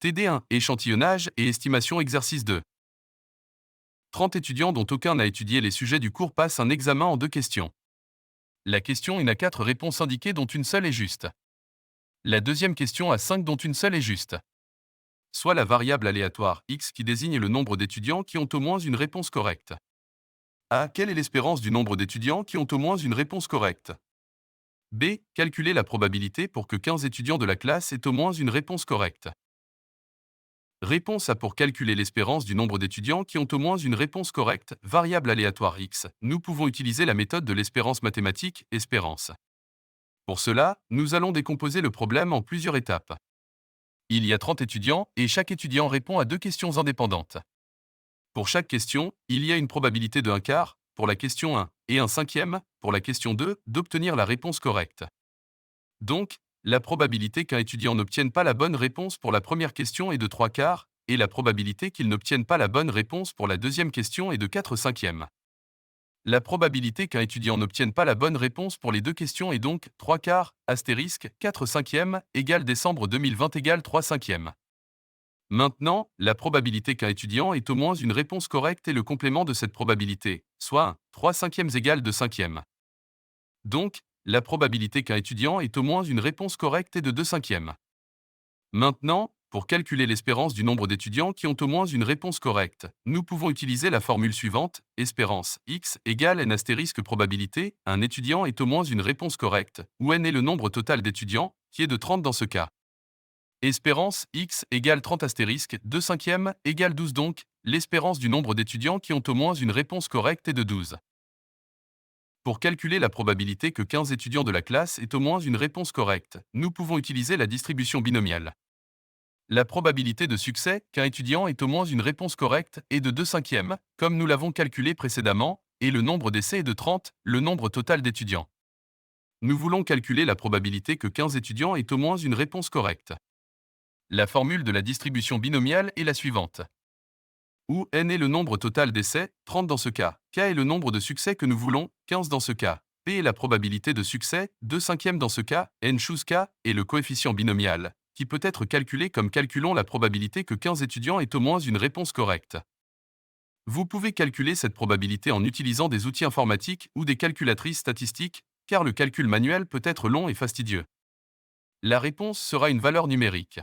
TD1, échantillonnage et estimation exercice 2. 30 étudiants dont aucun n'a étudié les sujets du cours passent un examen en 2 questions. La question 1 a 4 réponses indiquées dont une seule est juste. La deuxième question a 5 dont une seule est juste. Soit la variable aléatoire x qui désigne le nombre d'étudiants qui ont au moins une réponse correcte. A. Quelle est l'espérance du nombre d'étudiants qui ont au moins une réponse correcte? B. Calculer la probabilité pour que 15 étudiants de la classe aient au moins une réponse correcte. Réponse A. Pour calculer l'espérance du nombre d'étudiants qui ont au moins une réponse correcte, variable aléatoire x, nous pouvons utiliser la méthode de l'espérance mathématique, espérance. Pour cela, nous allons décomposer le problème en plusieurs étapes. Il y a 30 étudiants et chaque étudiant répond à 2 questions indépendantes. Pour chaque question, il y a une probabilité de 1/4, pour la question 1, et 1/5, pour la question 2, d'obtenir la réponse correcte. Donc, la probabilité qu'un étudiant n'obtienne pas la bonne réponse pour la première question est de 3/4, et la probabilité qu'il n'obtienne pas la bonne réponse pour la deuxième question est de 4/5. La probabilité qu'un étudiant n'obtienne pas la bonne réponse pour les 2 questions est donc 3/4, astérisque, 4/5, égale décembre 2020 égale 3/5. Maintenant, la probabilité qu'un étudiant ait au moins une réponse correcte est le complément de cette probabilité, soit 1, 3/5 égale 2/5. Donc, la probabilité qu'un étudiant ait au moins une réponse correcte est de 2/5. Maintenant, pour calculer l'espérance du nombre d'étudiants qui ont au moins une réponse correcte, nous pouvons utiliser la formule suivante, espérance x égale n astérisque probabilité, un étudiant ait au moins une réponse correcte, où n est le nombre total d'étudiants, qui est de 30 dans ce cas. Espérance x égale 30 astérisque 2/5 égale 12 donc, l'espérance du nombre d'étudiants qui ont au moins une réponse correcte est de 12. Pour calculer la probabilité que 15 étudiants de la classe aient au moins une réponse correcte, nous pouvons utiliser la distribution binomiale. La probabilité de succès qu'un étudiant ait au moins une réponse correcte est de 2/5, comme nous l'avons calculé précédemment, et le nombre d'essais est de 30, le nombre total d'étudiants. Nous voulons calculer la probabilité que 15 étudiants aient au moins une réponse correcte. La formule de la distribution binomiale est la suivante. Où n est le nombre total d'essais, 30 dans ce cas, k est le nombre de succès que nous voulons, 15 dans ce cas, p est la probabilité de succès, 2/5 dans ce cas, n chose k est le coefficient binomial, qui peut être calculé comme calculons la probabilité que 15 étudiants aient au moins une réponse correcte. Vous pouvez calculer cette probabilité en utilisant des outils informatiques ou des calculatrices statistiques, car le calcul manuel peut être long et fastidieux. La réponse sera une valeur numérique.